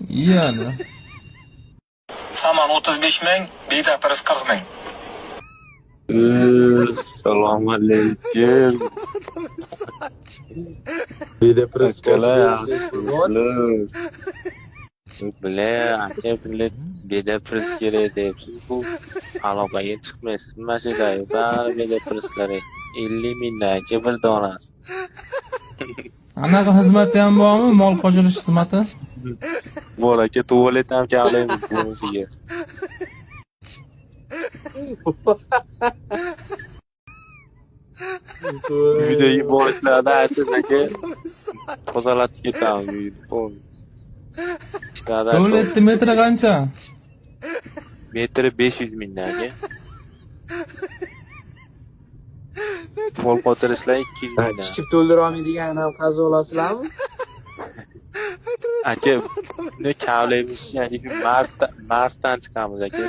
Yani. Saman 35 ming, bedapiriz 40 ming. Assalomu alaykum. Bedapres Akalar, yaxshimisiz? Bilan aka bilan bedapris kerak deyapsiz. Bu aloqaga chiqmaysiz. Masalayu bari bedaprislari 50 mingdan aka bir donasi. Anaqa xizmati ham bormi? Mol qo'shilish xizmati? Bor aka tualet ham chaqlaymiz bunisiga. Uydagi boyliklarni aytib aka tozalatib ketamiz uyni. Tualetni metri qancha? Metri 500 mingdan aka. Mol qo'chirishlar 200 mingdan. Kichik to'ldira olmaydigan ham qazi olasizlarmi? Aka buni kavlaymiz ya'ni Marsdan chiqamiz aka.